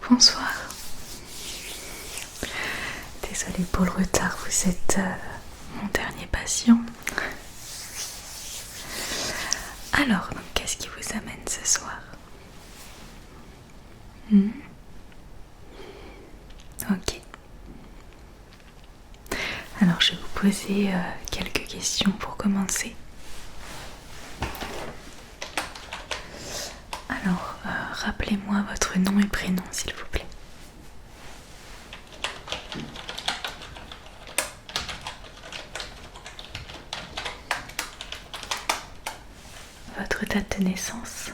Bonsoir. Désolée pour le retard, vous êtes mon dernier patient. Alors, donc, qu'est-ce qui vous amène ce soir? Ok. Alors, je vais vous poser quelques questions pour commencer. Alors, rappelez-moi votre nom et prénom, s'il vous plaît. Votre date de naissance.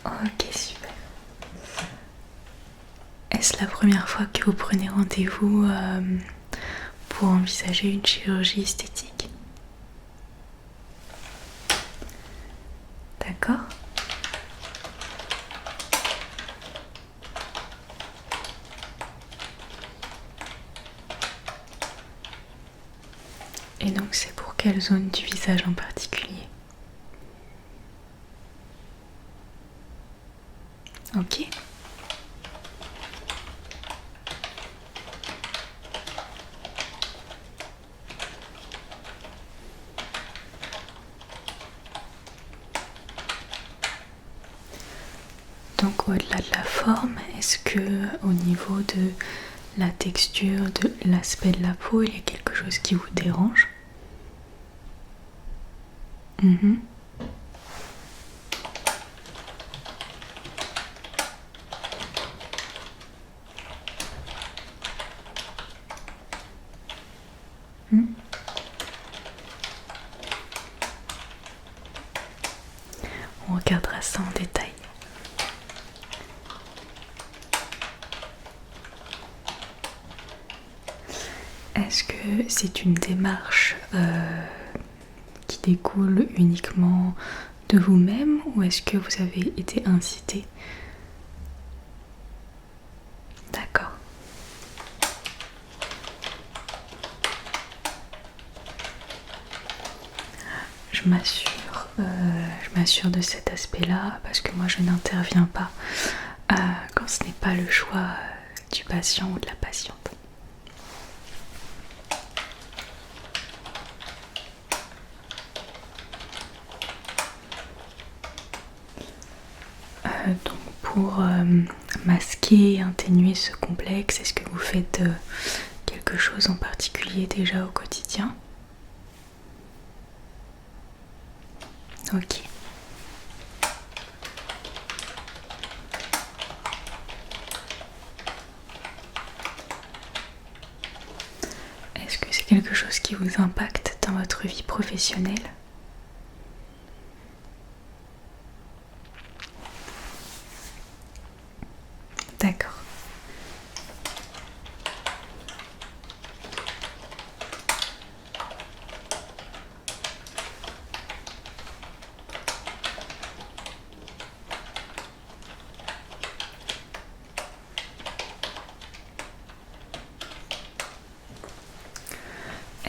Ok, super. Est-ce la première fois que vous prenez rendez-vous pour envisager une chirurgie esthétique? D'accord. Et donc c'est pour quelle zone du visage en particulier? Ok. Donc au-delà de la forme, est-ce que au niveau de la texture, de l'aspect de la peau, il y a quelque chose qui vous dérange? On regardera ça en détail. Est-ce que c'est une démarche qui découle uniquement de vous-même ou est-ce que vous avez été incité? D'accord. Je m'assure de cet aspect-là parce que moi je n'interviens pas quand ce n'est pas le choix du patient ou de la patiente. Donc pour masquer et atténuer ce complexe, est-ce que vous faites quelque chose en particulier déjà au quotidien? Ok. Est-ce que c'est quelque chose qui vous impacte dans votre vie professionnelle? D'accord.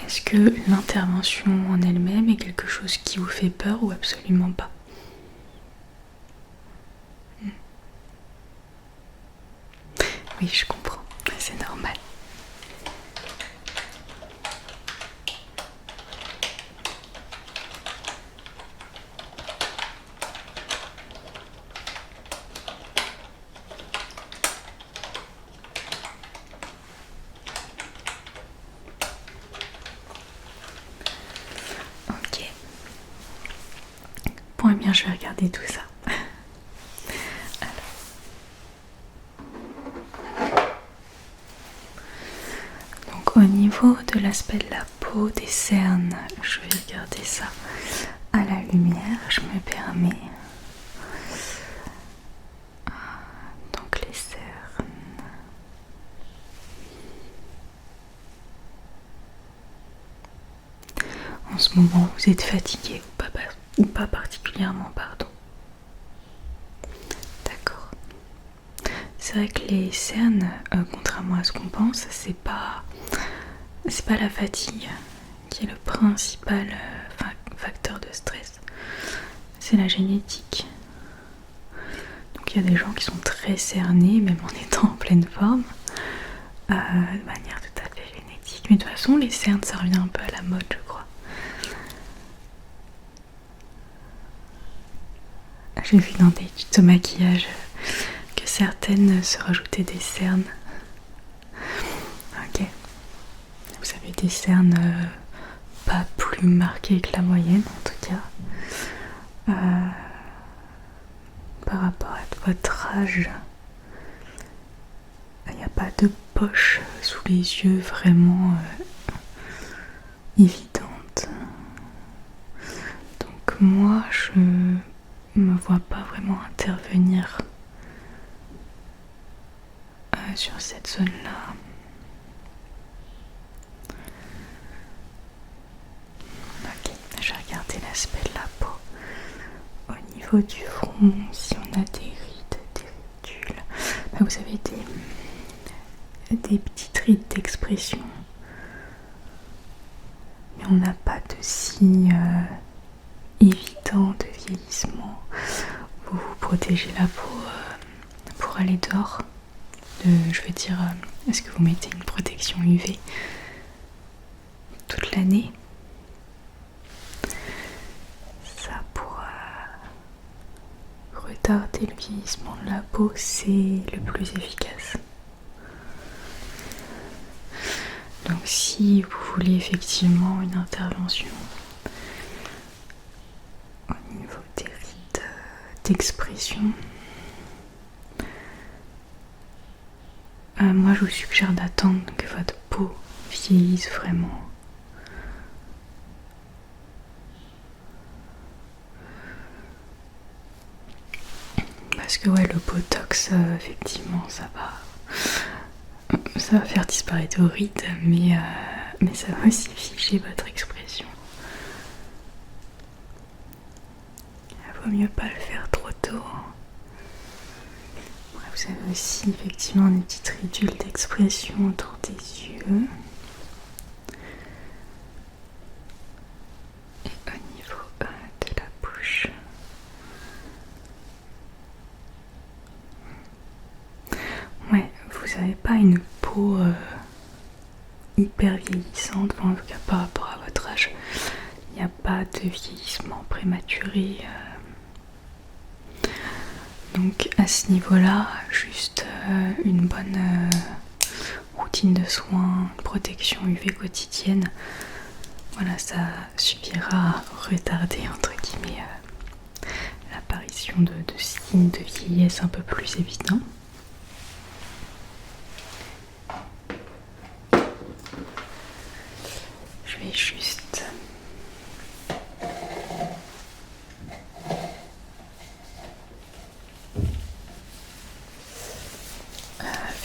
Est-ce que l'intervention en elle-même est quelque chose qui vous fait peur ou absolument pas? Oui, je comprends, c'est normal. Ok. Bon, eh bien, je vais regarder tout ça. Donc, au niveau de l'aspect de la peau, des cernes, je vais regarder ça à la lumière. Je me permets. Donc, les cernes. En ce moment, vous êtes fatigué ou pas particulièrement, pardon. D'accord. C'est vrai que les cernes, contrairement à ce qu'on pense, c'est pas la fatigue qui est le principal facteur de stress, c'est la génétique. Donc il y a des gens qui sont très cernés, même en étant en pleine forme, de manière tout à fait génétique. Mais de toute façon, les cernes, ça revient un peu à la mode, je crois. J'ai vu dans des tutos maquillage que certaines se rajoutaient des cernes. Ok. Vous avez des cernes pas plus marquées que la moyenne, en tout cas. Par rapport à votre âge, il n'y a pas de poche sous les yeux vraiment évidente. Donc moi, je me vois pas vraiment intervenir sur cette zone-là. Ok, je vais regarder l'aspect de la peau. Au niveau du front, si on a des rides, des ridules, vous avez des petites rides d'expression. Mais on n'a pas de signe évident de vieillissement. Vous vous protégez la peau pour aller dehors. Je veux dire, est-ce que vous mettez une protection UV toute l'année? Ça pour retarder le vieillissement de la peau, c'est le plus efficace. Donc si vous voulez effectivement une intervention au niveau des rides d'expression, moi je vous suggère d'attendre que votre peau vieillisse vraiment. Parce que ouais, le botox, effectivement, ça va faire disparaître vos rides, mais ça va aussi figer votre expression. Il vaut mieux pas le faire trop tôt. Vous avez aussi effectivement des petites ridules d'expression autour des yeux. Et au niveau de la bouche. Ouais, vous n'avez pas une peau hyper vieillissante, enfin, en tout cas par rapport à votre âge. Il n'y a pas de vieillissement prématuré. Donc à ce niveau-là, juste une bonne routine de soins, protection UV quotidienne, voilà, ça suffira à retarder entre guillemets l'apparition de signes de vieillesse un peu plus évidents. Je vais juste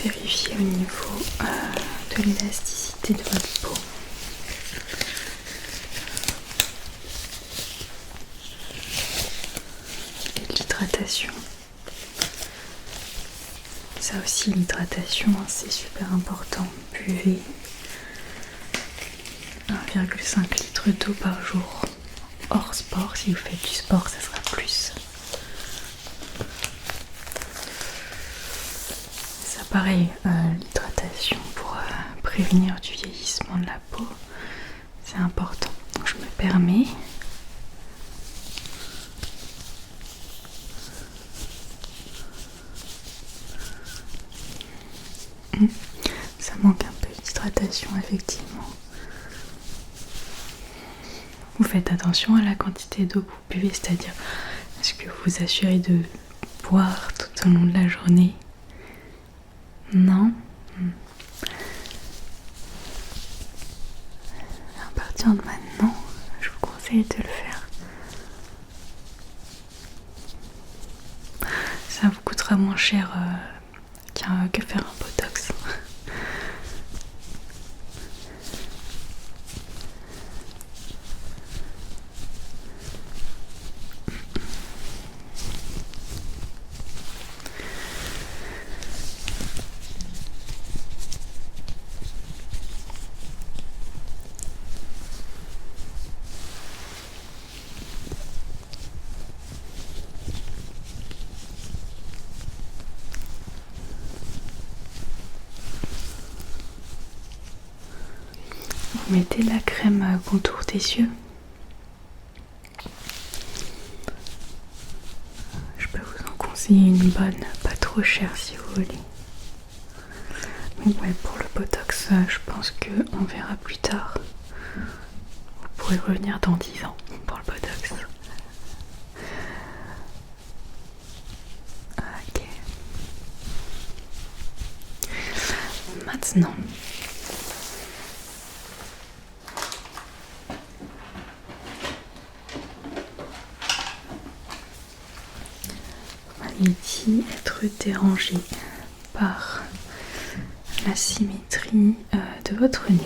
vérifier au niveau de l'élasticité de votre peau. Et de l'hydratation. Ça aussi, l'hydratation, c'est super important. Buvez 1,5 litre d'eau par jour. Hors sport, si vous faites du sport, ça sera plus. Ça pareil, l'hydratation pour prévenir du vieillissement de la peau, c'est important. Donc je me permets. Ça manque un peu d'hydratation, effectivement. Vous faites attention à la quantité d'eau que vous buvez, c'est-à-dire est-ce que vous vous assurez de boire tout au long de la journée? Non. À partir de maintenant, je vous conseille de le faire. Ça vous coûtera moins cher que faire un botox. vous mettez de la crème contour des yeux. Je peux vous en conseiller une bonne, pas trop chère si vous voulez. Mais ouais, pour le botox, je pense qu'on verra plus tard. Vous pourrez revenir dans 10 ans pour le botox. Ok. Maintenant, vous m'avez dit être dérangé par la symétrie de votre nez.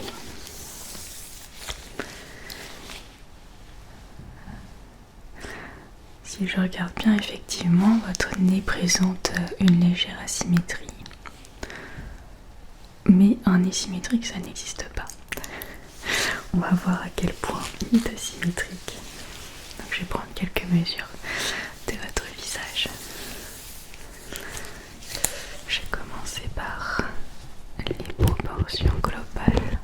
Si je regarde bien, effectivement, votre nez présente une légère asymétrie. Mais un nez symétrique, ça n'existe pas. On va voir à quel point il est asymétrique. Donc je vais prendre quelques mesures de votre visage. Je vais commencer par les proportions globales.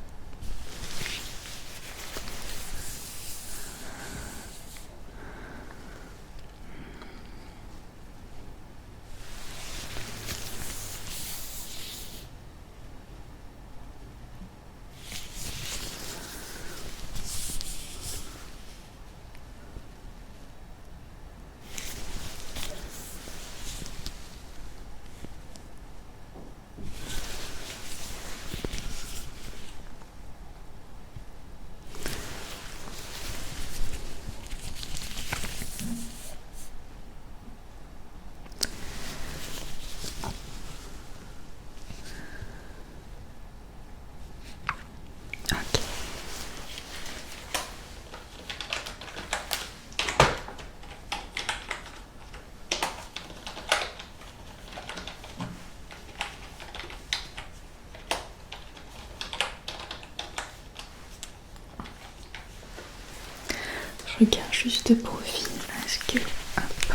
Je regarde juste de profil. Est-ce que... Hop.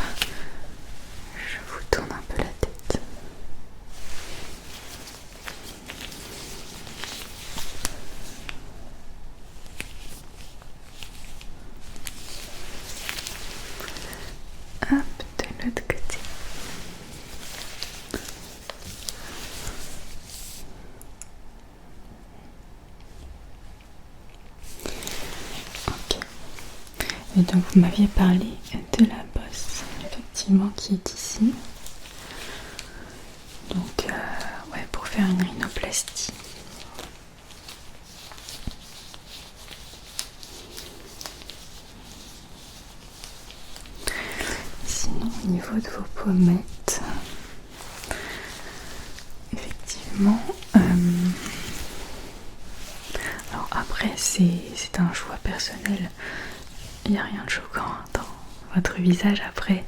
Je vous tourne un peu la tête. Hop, de l'autre côté. Ok. Et donc vous m'aviez parlé de la bosse, effectivement, qui est ici. Donc, ouais, pour faire une rhinoplastie. Sinon, au niveau de vos pommettes, effectivement, alors après, c'est un choix personnel. Il n'y a rien de choquant dans votre visage. Après,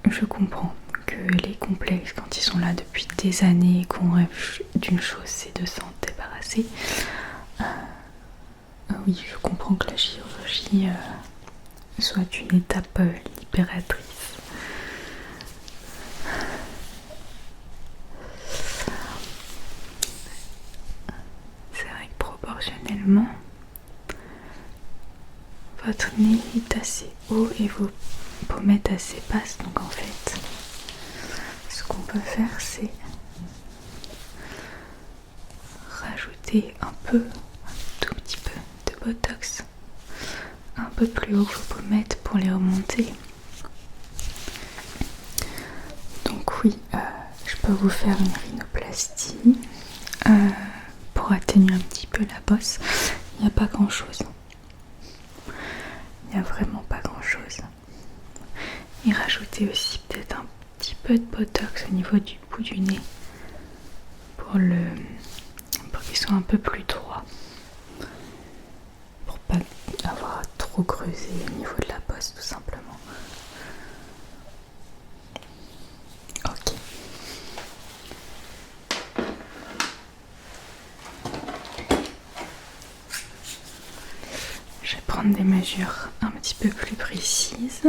je comprends que les complexes, quand ils sont là depuis des années et qu'on rêve d'une chose, c'est de s'en débarrasser. Oui, je comprends que la chirurgie soit une étape libératrice. C'est vrai que proportionnellement, votre nez est assez haut et vos pommettes assez basses. Donc en fait, ce qu'on peut faire, c'est rajouter un tout petit peu de botox un peu plus haut que vos pommettes pour les remonter. Donc oui, je peux vous faire une rhinoplastie pour atténuer un petit peu la bosse. Il n'y a pas grand chose. Il n'y a vraiment pas grand chose. Et rajouter aussi peut-être un petit peu de botox au niveau du bout du nez pour qu'il soit un peu plus droit, pour pas avoir trop creusé au niveau de la bosse, tout simplement. Ok. Je vais prendre des mesures un petit peu plus précises.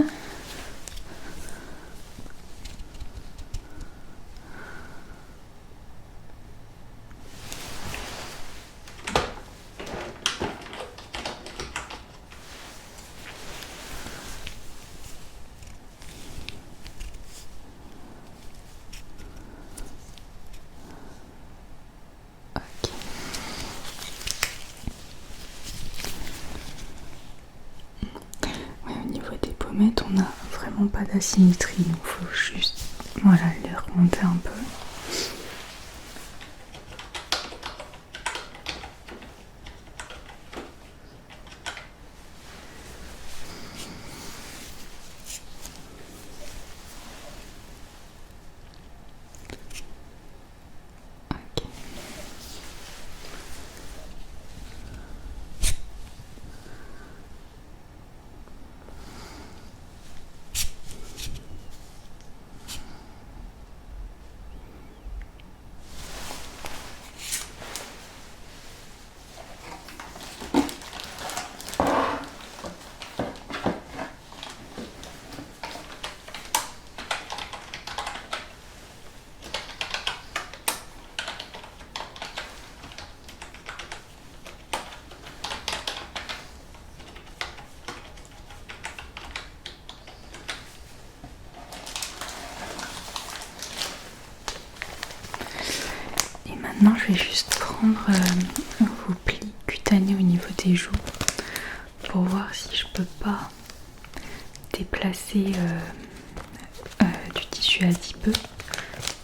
pommettes, on n'a vraiment pas d'asymétrie, donc il faut juste voilà, les remonter un peu. Maintenant, je vais juste prendre vos plis cutanés au niveau des joues pour voir si je peux pas déplacer du tissu adipeux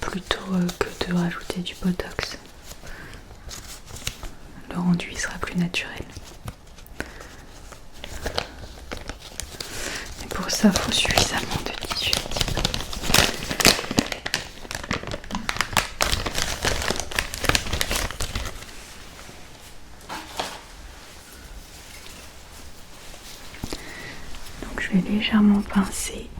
plutôt que de rajouter du botox. Le rendu il sera plus naturel. Mais pour ça, il faut suffisamment de tissu adipeux. Je vais légèrement pincer.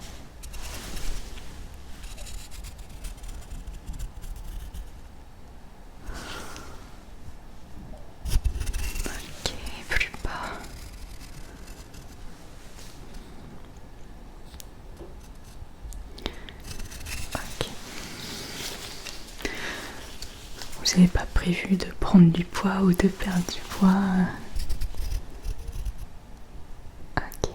Ok, plus bas. Ok. Vous n'avez pas prévu de prendre du poids ou de perdre du poids? Ok.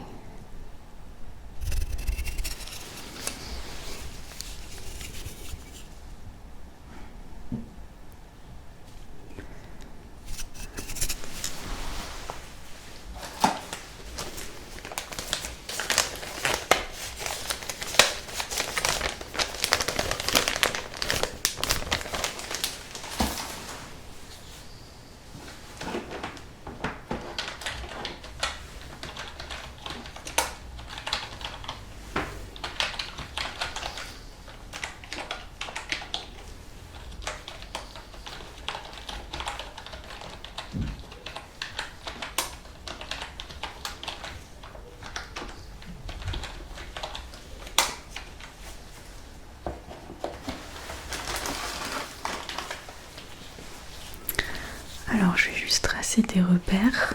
Alors je vais juste tracer des repères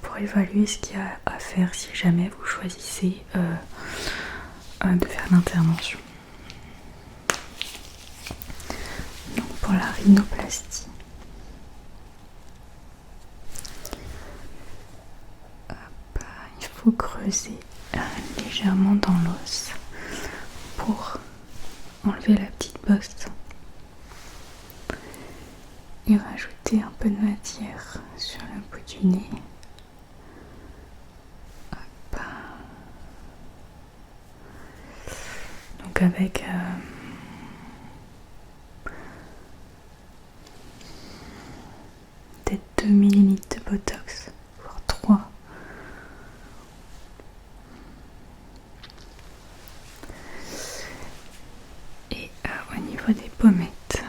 pour évaluer ce qu'il y a à faire si jamais vous choisissez de faire l'intervention. Donc pour la rhinoplastie, il faut creuser légèrement dans l'os pour enlever la petite bosse et rajouter un peu de matière sur le bout du nez. Hop. Donc avec peut-être 2 ml de botox, voire 3. Et au niveau des pommettes,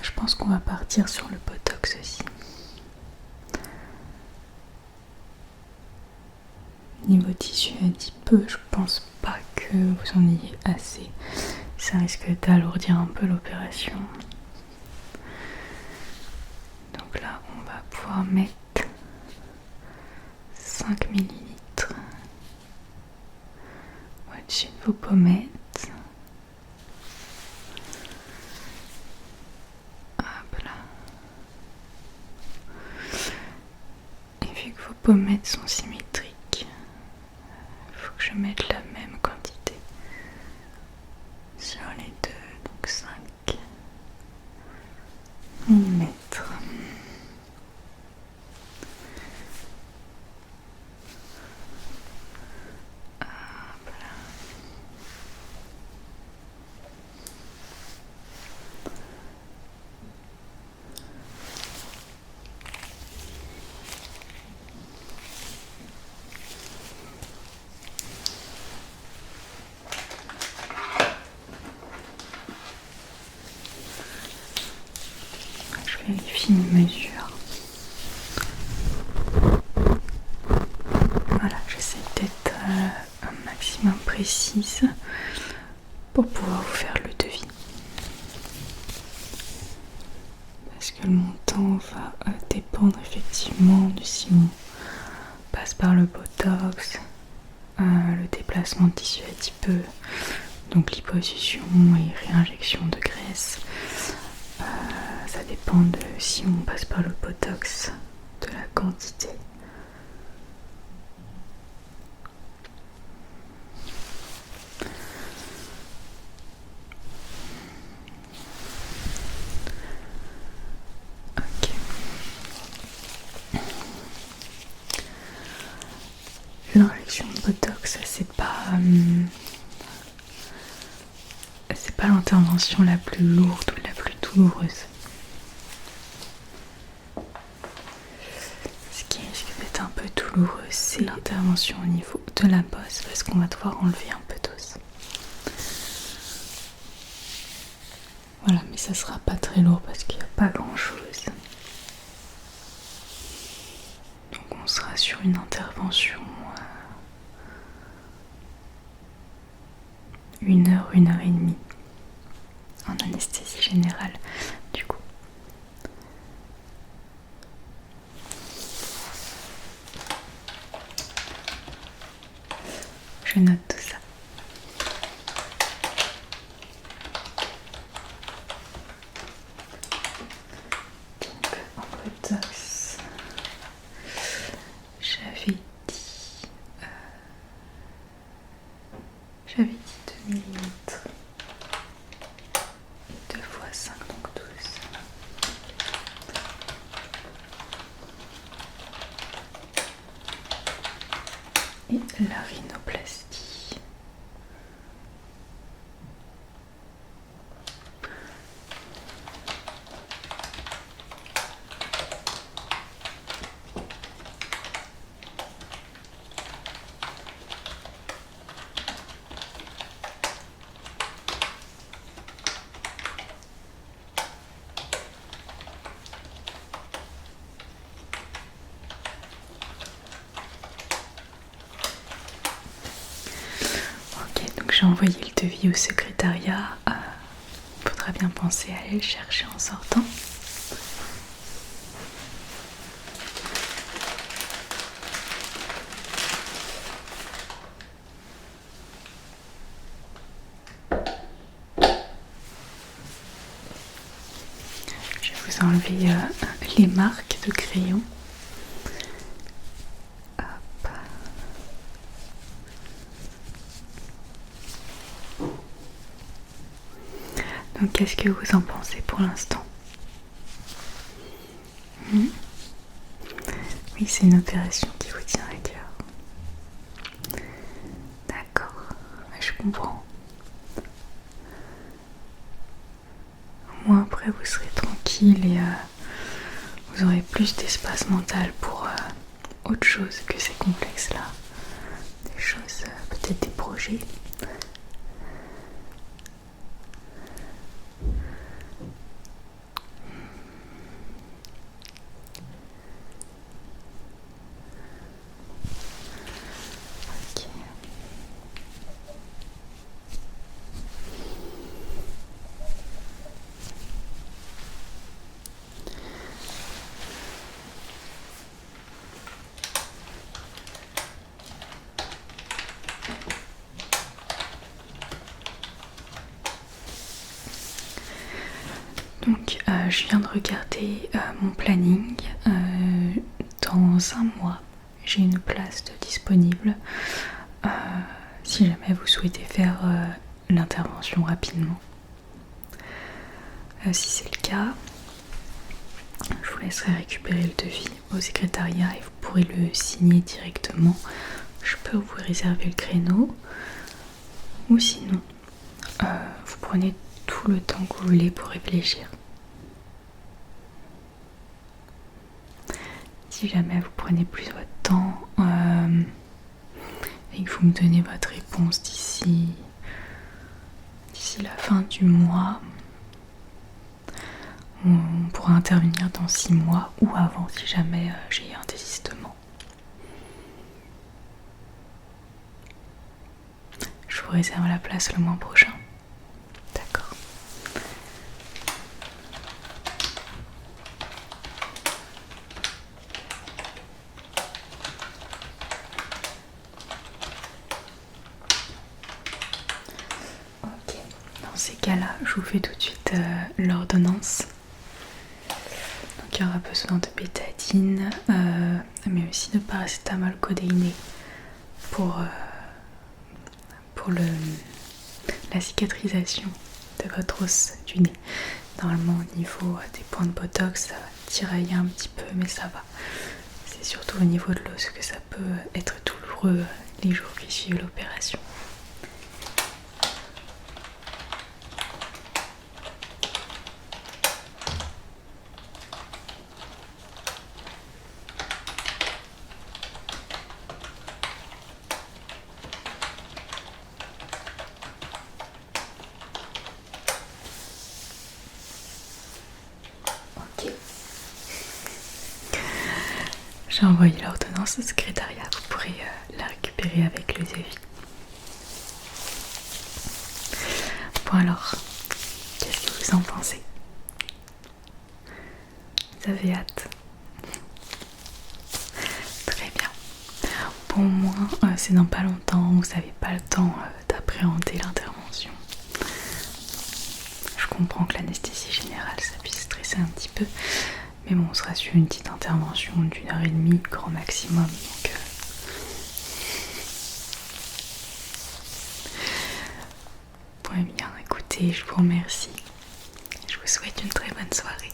je pense qu'on va partir sur le botox aussi. Niveau tissu adipeux, je pense pas que vous en ayez assez. Ça risque d'alourdir un peu l'opération. Donc là, on va pouvoir mettre 5 ml au-dessus de vos pommettes. Hop là. Et vu que vos pommettes sont symétriques, il faut que je mette la même quantité sur une mesure. Voilà, j'essaie d'être un maximum précise pour pouvoir vous faire le devis. Parce que le montant va dépendre effectivement de si on passe par le botox, le déplacement de tissu adipeux, donc liposuction et réinjection de graisse. Ça dépend de si on passe par le botox, de la quantité. Ok. L'injection de botox, c'est pas l'intervention la plus lourde ou la plus douloureuse. Ce qui risque d'être un peu douloureux, c'est l'intervention au niveau de la bosse, parce qu'on va devoir enlever un peu d'os. Voilà, mais ça sera pas très lourd parce qu'il n'y a pas grand chose. Donc on sera sur une intervention 1 heure et demie en anesthésie générale du coup. Je note tout ça. Donc en botox, j'avais dit 2 mm et 2 x 5, donc 12. Et la rhinoplastie. Ok, donc j'ai envoyé le devis au secrétariat. Faudra bien penser à aller le chercher en sortant. Je vais vous enlever les marques de crayon. Hop. Donc qu'est-ce que vous en pensez pour l'instant? Oui, c'est une opération qui vous tient à cœur. D'accord, je comprends. Au moins après vous serez tranquille et vous aurez plus d'espace mental pour autre chose que ces complexes-là. Des choses, peut-être des projets. Ok. Donc je viens de regarder mon planning. Dans 1 mois, j'ai une place de disponible. Si jamais vous souhaitez faire l'intervention rapidement. Si c'est le cas, je vous laisserai récupérer le devis au secrétariat et vous pourrez le signer directement. Je peux vous réserver le créneau. Ou sinon, vous prenez tout le temps que vous voulez pour réfléchir. Si jamais vous prenez plus votre temps et que vous me donnez votre réponse d'ici la fin du mois, On pourra intervenir dans 6 mois ou avant si jamais j'ai un désistement. Je vous réserve la place le mois prochain. D'accord. Ok. Dans ces cas-là, je vous fais tout de suite l'ordonnance. Donc il y aura besoin de bétadine, mais aussi de paracétamol codéiné pour la cicatrisation de votre os du nez. Normalement au niveau des points de botox ça va tirailler un petit peu, mais ça va. C'est surtout au niveau de l'os que ça peut être douloureux les jours qui suivent l'opération. Ok. J'ai envoyé l'ordonnance au secrétariat, vous pourrez la récupérer avec le devis. Bon alors, qu'est-ce que vous en pensez? Vous avez hâte? Très bien. Pour moi, c'est dans pas longtemps, vous n'avez pas le temps d'appréhender l'intervention. Je comprends que l'anesthésie générale, ça puisse stresser un petit peu, mais bon, on sera sur une petite intervention d'1h30, grand maximum, donc... Bon, eh bien, écoutez, je vous remercie. Je vous souhaite une très bonne soirée.